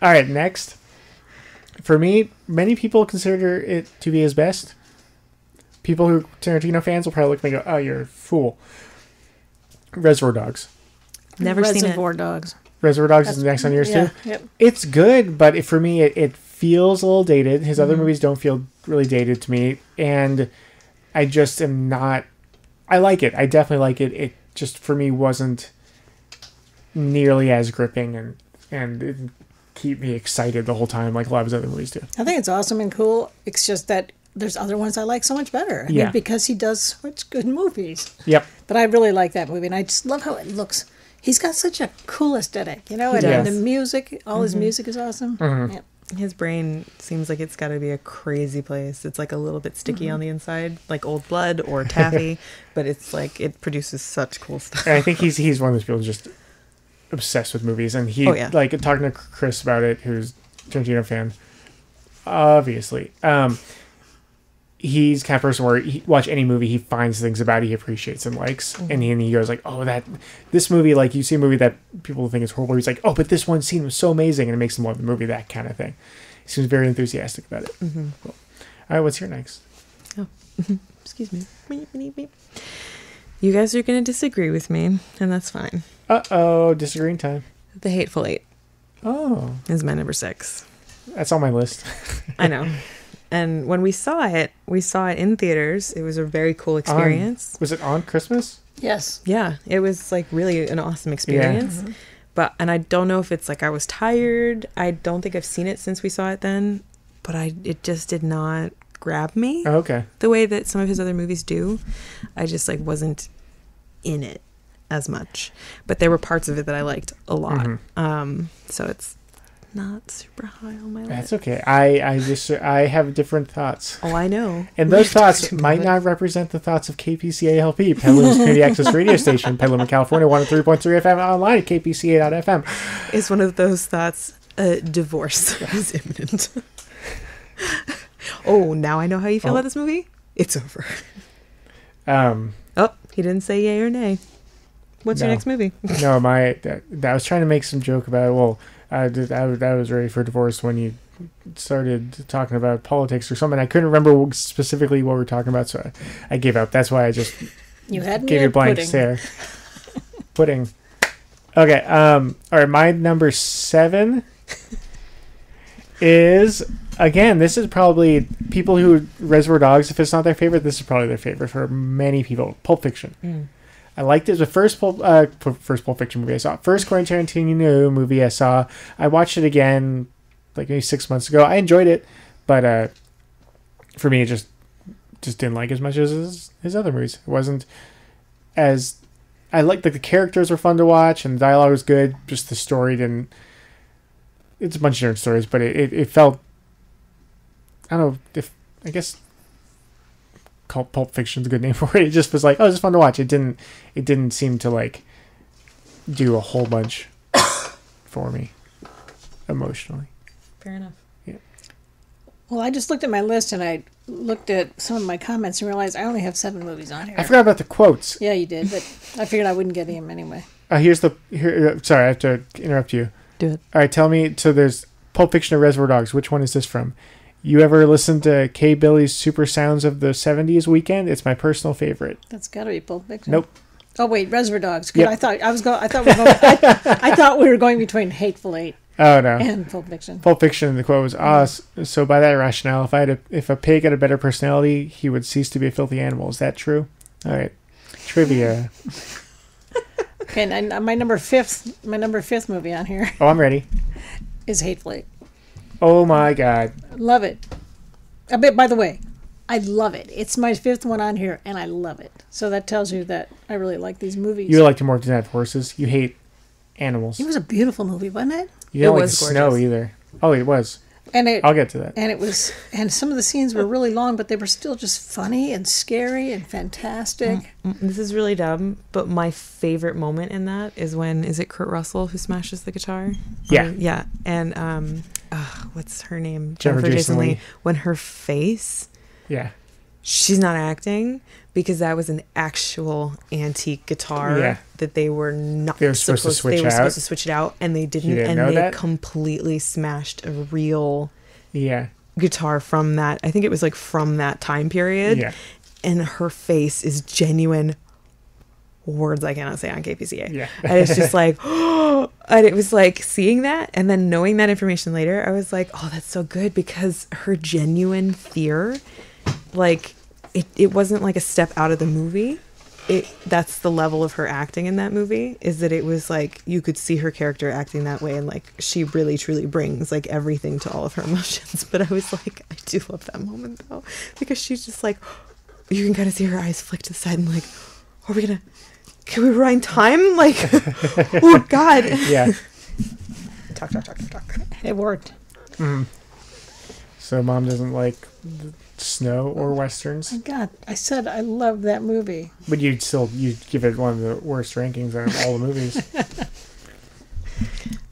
All right. Next, for me, many people consider it to be his best. People who are Tarantino fans will probably look at me and go, "Oh, you're a fool." Reservoir Dogs. Never seen it. Reservoir Dogs. Reservoir Dogs is next on yours too. Yep. It's good, but for me, it feels a little dated. His other movies don't feel really dated to me, and I just am not. I like it. I definitely like it. It just for me wasn't nearly as gripping and it didn't keep me excited the whole time like a lot of his other movies do. I think it's awesome and cool. It's just that there's other ones I like so much better. I mean, because he does such good movies. Yep. But I really like that movie, and I just love how it looks. He's got such a cool aesthetic, you know, and the music, all his music is awesome. Yep. His brain seems like it's got to be a crazy place. It's like a little bit sticky on the inside, like Old Blood or Taffy, but it's like it produces such cool stuff. And I think he's one of those people who's just obsessed with movies, and he like talking to Chris about it, who's a Tarantino fan, obviously. he's the kind of person where he watch any movie, he finds things about it he appreciates and likes, and he goes like, oh, this movie, like you see a movie that people think is horrible, he's like, oh, but this one scene was so amazing, and it makes him love the movie, that kind of thing. He seems very enthusiastic about it. Cool. All right, what's your next? Oh, excuse me. You guys are going to disagree with me, and that's fine. Disagreeing time. The Hateful Eight. Oh, is my number 6. That's on my list. I know. And when we saw it in theaters. It was a very cool experience. Was it on Christmas? Yes. Yeah, it was like really an awesome experience. Yeah. And I don't know if it's like I was tired. I don't think I've seen it since we saw it then, but it just did not grab me. Oh, okay. The way that some of his other movies do. I just like wasn't in it as much, but there were parts of it that I liked a lot. So it's not super high on my list. That's okay. I have different thoughts. Oh, I know. And those thoughts might not represent the thoughts of KPCA LP, Petaluma's community access radio station, Petaluma, California, 103.3 FM, online at kpca.fm. Is one of those thoughts divorce is imminent? Oh, now I know how you feel about this movie. It's over. Oh, he didn't say yay or nay. What's your next movie? No, I was trying to make some joke about it. Well, I was ready for divorce when you started talking about politics or something. I couldn't remember specifically what we were talking about, so I gave up. That's why I just gave you a blank stare. Pudding. Okay. All right. My number 7 is, again, this is probably people who Reservoir Dogs. If it's not their favorite, this is probably their favorite for many people. Pulp Fiction. I liked it. It was the first Pulp Fiction movie I saw. First Quentin Tarantino movie I saw. I watched it again like maybe 6 months ago. I enjoyed it, but for me, it just didn't like as much as his other movies. It wasn't as... I liked the characters were fun to watch, and the dialogue was good. Just the story didn't... It's a bunch of different stories, but it felt... I don't know if... I guess... Pulp Fiction's a good name for it. It just was like, oh, it's fun to watch. It didn't seem to like do a whole bunch for me emotionally. Fair enough. Yeah. Well, I just looked at my list and I looked at some of my comments and realized I only have 7 movies on here. I forgot about the quotes. Yeah, you did, but I figured I wouldn't get him anyway. Sorry, I have to interrupt you. Do it. All right, tell me. So there's Pulp Fiction or Reservoir Dogs. Which one is this from? You ever listen to K. Billy's Super Sounds of the 70s Weekend? It's my personal favorite. That's got to be Pulp Fiction. Nope. Oh wait, Reservoir Dogs. Yep. I thought we were going between Hateful Eight. Oh no. And Pulp Fiction. Pulp Fiction. The quote was, so by that rationale, if a pig had a better personality, he would cease to be a filthy animal. Is that true? All right. Trivia. Okay, and my number fifth movie on here Oh, I'm ready. is Hateful Eight. Oh my God. Love it. By the way, I love it. It's my 5th one on here, and I love it. So that tells you that I really like these movies. You like to more than have horses. You hate animals. It was a beautiful movie, wasn't it? You don't It like was the snow gorgeous. either. Oh, it was. I'll get to that. And some of the scenes were really long, but they were still just funny and scary and fantastic. This is really dumb, but my favorite moment in that is when, is it Kurt Russell who smashes the guitar? Yeah. Yeah. And what's her name? Jennifer Jason Leigh. When her face, Yeah. she's not acting, because that was an actual antique guitar that they were not They were supposed to switch They were out. supposed to switch it out, and they didn't, didn't and know they that? completely smashed a real Yeah. guitar from that. I think it was like from that time period. Yeah. And her face is genuine words I cannot say on KPCA. Yeah. And it's just like, oh, and it was like seeing that and then knowing that information later, I was like, oh, that's so good, because her genuine fear, like it wasn't like a step out of the movie. That's the level of her acting in that movie, is that it was like you could see her character acting that way, and like she really truly brings like everything to all of her emotions. But I was like, I do love that moment though, because she's just like, you can kind of see her eyes flick to the side and like, can we rewind time? Like, oh God. Yeah. Talk. It worked. Mm. So mom doesn't like snow or westerns, My God, I said I love that movie. but you'd give it one of the worst rankings out of all the movies.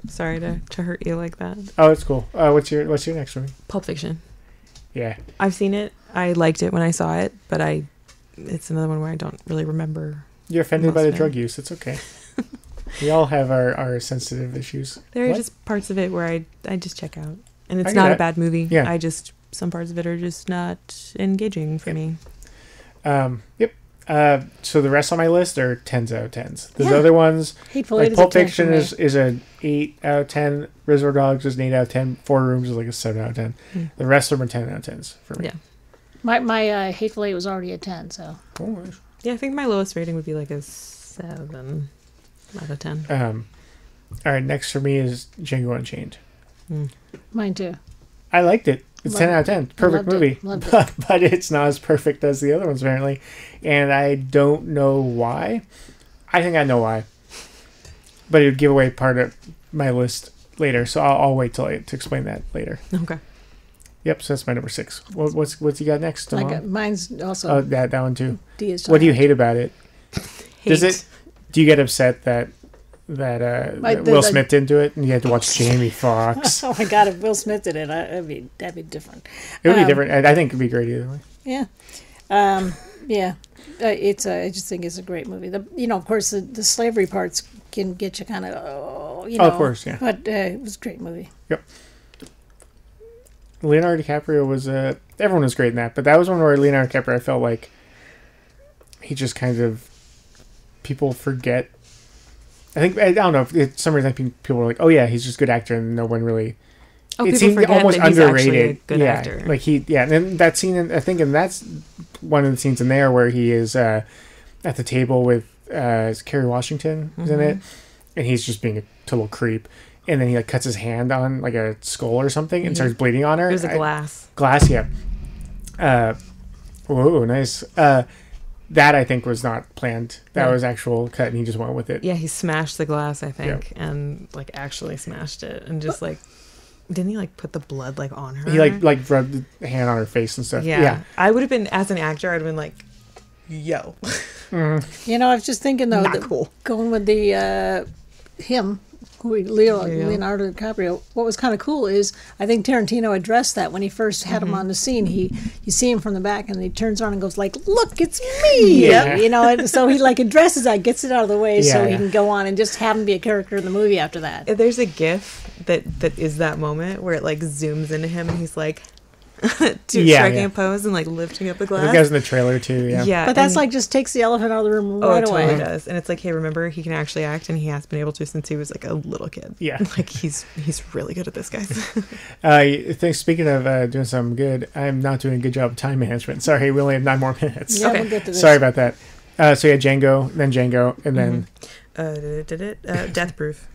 Sorry to hurt you like that. Oh, it's cool. What's your next one? Pulp Fiction. Yeah. I've seen it. I liked it when I saw it, but it's another one where I don't really remember. You're offended by Most the of it. drug use. It's okay. We all have our sensitive issues. There are What? just parts of it where I just check out. And it's I get not a that. bad movie. Yeah. Some parts of it are just not engaging for me. Yep. So the rest on my list are 10s out of 10s. Those Yeah. other ones, Hateful like Eight is a Pulp 10 for Fiction me. is an 8 out of 10. Reservoir Dogs is an 8 out of 10. Four Rooms is like a 7 out of 10. The rest of them are 10 out of 10s for me. Yeah. My Hateful Eight was already a 10, so. Oh, nice. Yeah, I think my lowest rating would be like a 7 out of 10. All right, next for me is Django Unchained. Mine too. I liked it. It's 10 Loved out of 10. Perfect Loved it. movie. Loved it. But it's not as perfect as the other ones, apparently. And I don't know why. I think I know why. But it would give away part of my list later, so I'll wait to explain that later. Okay. Yep, so that's my number 6. What's you got next, Mom? Mine's also Oh, that one too. D is What do you silent. hate about it? Do you get upset that Will Smith didn't do it and you had to watch Jamie Foxx? Oh my God! If Will Smith did it, that'd be different. It would be different. I think it'd be great either way. Yeah, yeah. I just think it's a great movie. Of course, the slavery parts can get you kind of, of course, yeah. But it was a great movie. Yep. Leonardo DiCaprio was everyone was great in that, but that was one where Leonardo DiCaprio, I felt like he just kind of, people forget. I don't know, if some reason people were like, oh yeah, he's just a good actor, and no one really. Oh, It people seemed forget almost that he's underrated. actually a good yeah, actor. like and then that scene, I think, and that's one of the scenes in there where he is at the table with Kerry Washington is in it, and he's just being a total creep, and then he cuts his hand on like a skull or something and starts bleeding on her. It was a glass. Glass, yeah. Whoa, nice. That I think was not planned. That was actual cut, and he just went with it. Yeah, he smashed the glass, I think, and actually smashed it, and just didn't he put the blood on her? He like rubbed the hand on her face and stuff. Yeah. I would have been, as an actor, I'd have been like, yo. I was just thinking though, Not that cool. going with the him. Leonardo DiCaprio. What was kind of cool is I think Tarantino addressed that when he first had him on the scene. You see him from the back and he turns around and goes look, it's me. Yeah. And so he addresses that, gets it out of the way, so he Yeah. can go on and just have him be a character in the movie after that. There's a gif that is that moment where it zooms into him and he's striking a pose and lifting up a I glass. think that was in the trailer too. Yeah. Yeah, But that's and- just takes the elephant out of the room Oh, right it away. totally does. And it's hey, remember, he can actually act, and he has been able to since he was a little kid. Yeah. He's really good at this, guys. Speaking of doing something good, I'm not doing a good job of time management. Sorry, we only have 9 more minutes. Yeah, Okay. we'll get to this. Sorry about that. So yeah, Django, and then Death Proof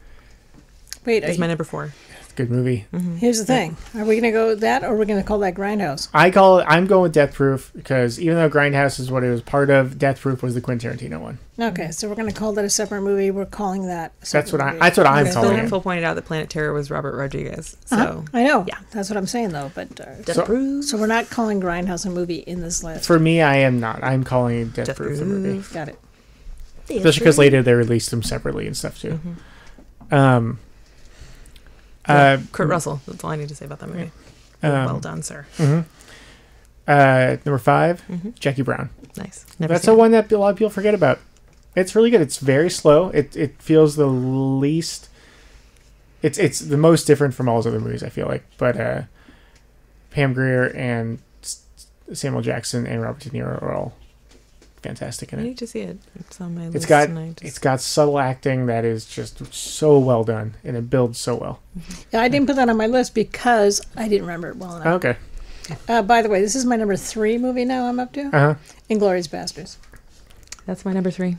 Wait, is my number 4. good movie. here's the thing. Are we going to go with that, or are we going to call that Grindhouse? I'm going with Death Proof because even though Grindhouse is what it was part of, Death Proof was the Quentin Tarantino one. Okay, so we're going to call that a separate movie. We're calling that a That's separate what movie. I'm Okay. calling it. Phil pointed out that Planet Terror was Robert Rodriguez. So I know. Yeah. That's what I'm saying, though. But Death Proof. so we're not calling Grindhouse a movie in this list. For me, I am not. I'm calling it Death Death Proof the movie. Proof. Got it. Especially because later they released them separately and stuff too. Kurt Russell. That's all I need to say about that movie. Well done, sir. Number 5, Jackie Brown. Nice. Never That's seen the one that a lot of people forget about. It's really good. It's very slow. It feels the least. It's the most different from all his other movies, I feel like. But Pam Grier and Samuel Jackson and Robert De Niro are all fantastic in I it. need to see it. It's on my list. It's got subtle acting that is just so well done, and it builds so well. Yeah, I didn't put that on my list because I didn't remember it well enough. Okay. By the way, this is my number 3 movie now I'm up to. Uh-huh. Inglourious Basterds. That's my number 3.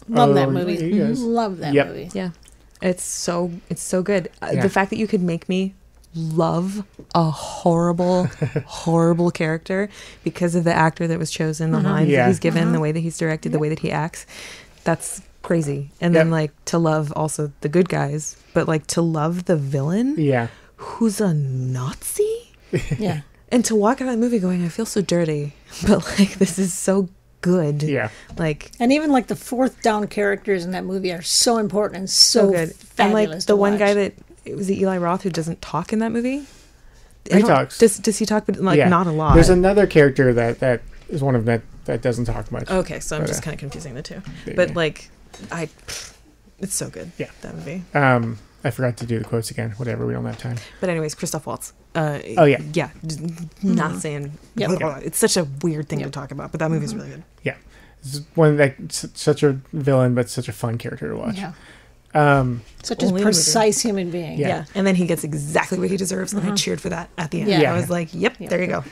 Love that Oh, movie. you guys. Love that Yep. movie. Yeah. It's so good. Yeah. The fact that you could make me love a horrible, horrible character because of the actor that was chosen, the lines Yeah. that he's given, the way that he's directed, the way that he acts, that's crazy. And then to love also the good guys, but to love the villain Yeah. who's a Nazi, Yeah. and to walk out of the movie going, I feel so dirty, but this is so good. Yeah. And even the fourth down characters in that movie are so important and so good. fabulous. And to the one watch. guy that, it was Eli Roth who doesn't talk in that movie. He talks. Does he talk? But like Yeah. not a lot. There's another character that is one of them that doesn't talk much. Okay, so I'm But, just kind of confusing the two. yeah. But like, it's so good. Yeah. That movie. I forgot to do the quotes again. Whatever, we don't have time. But anyways, Christoph Waltz. Oh, yeah. Yeah. Not saying. Yep. Blah, blah, blah. It's such a weird thing Yep. to talk about, but that movie's really good. Yeah, it's one that such a villain, but such a fun character to watch. Yeah. Um, Such a Only in a movie. precise human being. Yeah. Yeah. And then he gets exactly what he deserves, and I cheered for that at the end. Yeah. I was like, yep, Yep. there you go.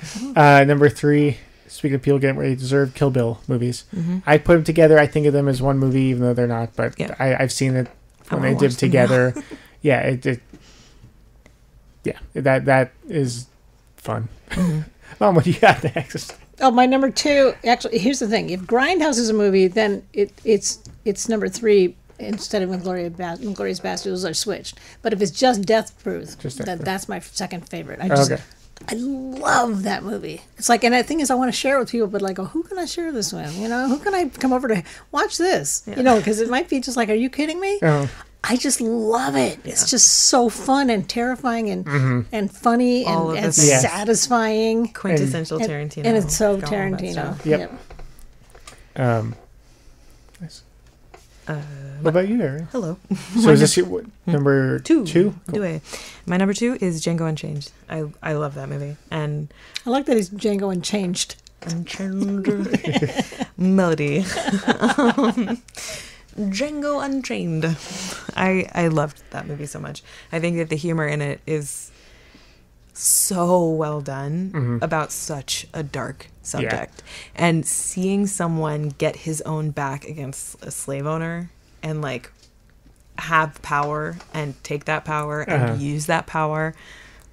number 3. Speaking of people getting what they deserve, Kill Bill movies. Mm-hmm. I put them together. I think of them as one movie, even though they're not. But Yeah. I've seen it I when wanna they did watch them together. Yeah, that is fun. Mm-hmm. Mom, what do you got next? Oh, my number 2. Actually, here's the thing: if Grindhouse is a movie, then it's number 3 instead of Inglourious Basterds are switched. But if it's just Death Proof, Just Death Proof. that's my second favorite. Okay. I love that movie. It's like, and the thing is, I want to share it with people, but like, oh, who can I share this with? You know, who can I come over to watch this? Yeah. You know, because it might be just like, are you kidding me? I just love it. It's just so fun and terrifying and funny All of and the things. Yes. satisfying. Quintessential And- Tarantino. And it's so Got all that Tarantino. stuff. Yep. Nice. What about you, Erin? Hello. So is this your, number 2? Do Cool. it. My number 2 is Django Unchained. I love that movie. And I like that he's Django Unchanged. Melody. Django Unchained. I loved that movie so much. I think that the humor in it is so well done about such a dark subject. And seeing someone get his own back against a slave owner and like have power and take that power and use that power,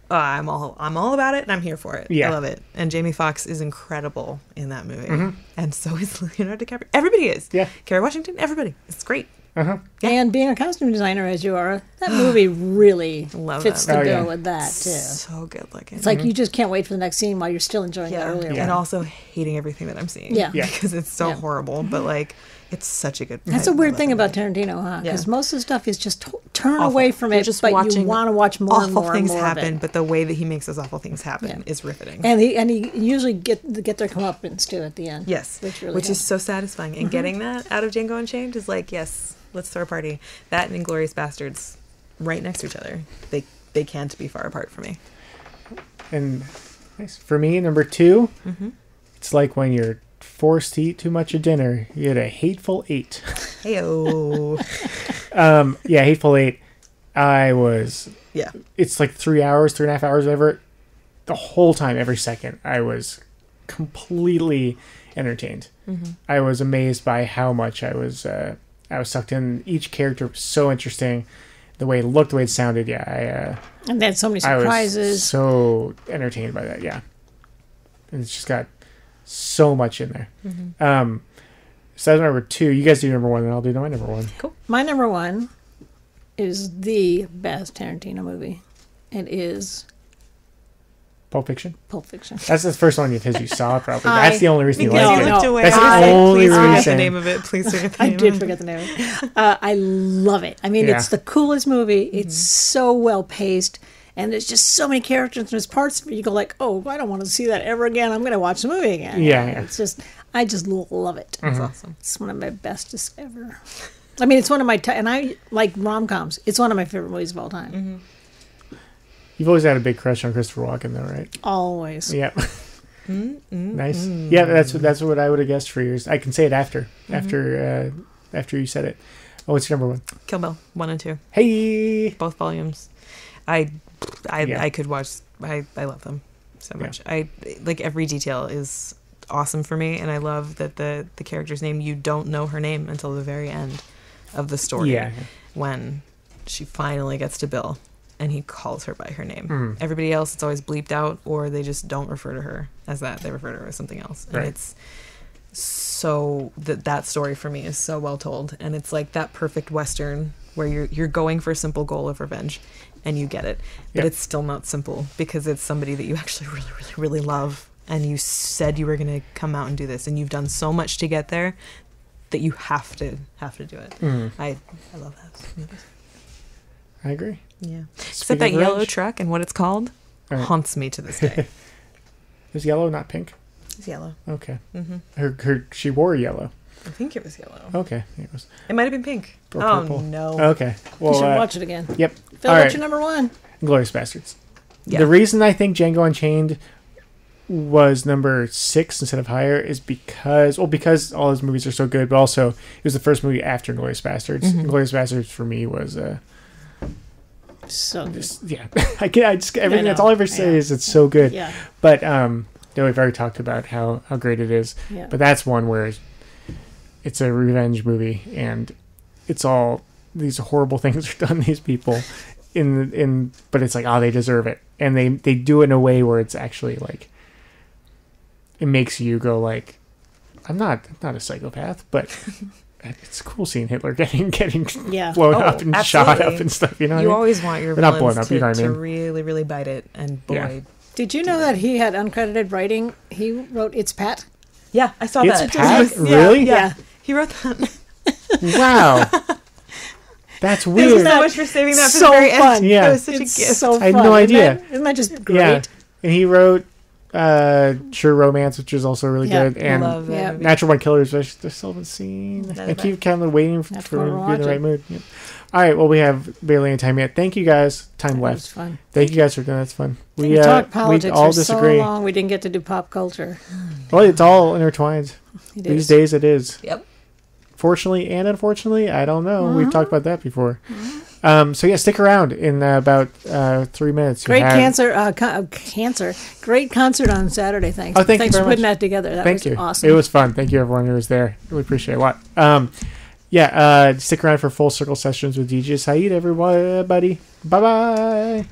I'm all about it and I'm here for it. Yeah. I love it. And Jamie Foxx is incredible in that movie. And so is Leonardo DiCaprio. Everybody is. Yeah. Kerry Washington, everybody. It's great. Yeah. And being a costume designer as you are, that movie really Love fits that the movie. bill Oh, yeah. with that too. So good looking. It's like you just can't wait for the next scene while you're still enjoying the earlier Yeah. And one. also hating everything that I'm seeing. Yeah. Yeah. Because it's so Yeah. horrible. But like, it's such a good. That's I a weird love thing that about movie. Tarantino, huh? Because Yeah. most of the stuff is just turn Awful. away from You're it, just but you watching want to watch more and Awful more things and more happen, of it. but the way that he makes those awful things happen Yeah. is riveting. And he usually get their comeuppance too at the end. Yes, which really which is helps. so satisfying. And getting that out of Django Unchained is like, yes, let's throw a party. That and Inglourious Bastards, right next to each other. They can't be far apart for me. And nice. For me, number 2, it's like when you're forced to eat too much at dinner. You get a Hateful Eight. Heyo. Yeah, Hateful Eight. Yeah. It's like 3 hours, 3.5 hours, whatever. The whole time, every second, I was completely entertained. I was amazed by how much I was sucked in. Each character was so interesting. The way it looked, the way it sounded. Yeah, And they had so many I was surprises. so entertained by that. Yeah, and it's just got so much in there. So that's number 2. You guys do number 1, then I'll do my number 1. My number 1 is the best Tarantino movie. It is Pulp Fiction. Pulp Fiction. That's the first one because you saw it probably. That's the only reason you No, like it. no. Looked away. That's the I- only Please forget reason. the name of it. Please forget the I name did of it. forget the name of it. I love it. I mean, Yeah. it's the coolest movie. It's so well paced. And there's just so many characters. And there's parts where you go like, oh, I don't want to see that ever again. I'm going to watch the movie again. Yeah. It's just, I just love it. That's awesome. It's one of my bestest ever. I mean, it's one of my, and I like rom-coms. It's one of my favorite movies of all time. You've always had a big crush on Christopher Walken, though, right? Always. Yeah. Nice. Yeah, that's what I would have guessed for yours. I can say it after you said it. Oh, what's your number 1? Kill Bill 1 and 2, Hey. both volumes. I Yeah. could watch. I love them so much. I like every detail is awesome for me, and I love that the character's name, you don't know her name until the very end of the story. Yeah. When she finally gets to Bill and he calls her by her name. Everybody else, it's always bleeped out, or they just don't refer to her as that. They refer to her as something else. And Right. it's so that story for me is so well told, and it's like that perfect Western where you're going for a simple goal of revenge and you get it, but Yep. it's still not simple because it's somebody that you actually really, really, really love, and you said you were going to come out and do this, and you've done so much to get there that you have to do it. I love that movie. I agree. Yeah. Except Speaking that of yellow revenge, truck and what it's called. All right. haunts me to this day. Is yellow, not pink? It's yellow. Okay. Mm-hmm. She wore yellow. I think it was yellow. Okay. It might have been pink. Or Oh, purple. no. Okay. Well, You should watch it again. Yep. Phil, All what's right. your number one? Glorious Bastards. Yeah. The reason I think Django Unchained was number 6 instead of higher is because all his movies are so good, but also it was the first movie after Glorious Bastards. Mm-hmm. Glorious Bastards for me was So good. everything. That's all I ever say is it's so good. Yeah. But we've already talked about how great it is. Yeah. But that's one where it's a revenge movie, and it's all these horrible things are done to these people, but it's like, oh, they deserve it, and they do it in a way where it's actually like it makes you go like, I'm not a psychopath, but it's cool seeing Hitler getting Yeah. blown up and shot absolutely. up and stuff. You know, what You I mean? always want your They're not blown villains up, you know what I to mean? really, really bite it, and boy. Yeah. Did you know that he had uncredited writing? He wrote "It's Pat." Yeah, I saw It's that. Pat? Yeah, Really? Yeah. He wrote that. Wow, that's Thank you weird. so much for saving that for So the very fun. end. Yeah. That was such It's a gift. so fun. I had no idea. Isn't that just great? Yeah, and he wrote Sure Romance, which is also really Yeah, good, and love that Yeah. movie. Natural Born Killers, which I still haven't seen. Neither I keep kind of waiting for Have to go to be in watch the right it. mood. Yep. All right, well, we have barely any time yet. Thank you guys. Time That was left. fun. Thank you guys for doing that. That's fun. We talked politics we all for disagree. so long. We didn't get to do pop culture. Well, it's all intertwined. It These is. days it is. Yep. Fortunately and unfortunately, I don't know. Mm-hmm. We've talked about that before. So yeah, stick around in about 3 minutes. You Great have- cancer. Great concert on Saturday. Thanks. Oh, thank you Thanks very for putting much. that together. That Thank was you. awesome. It was fun. Thank you everyone who was there. We appreciate it a lot. Stick around for Full Circle Sessions with DJ Saeed, everybody. Bye bye.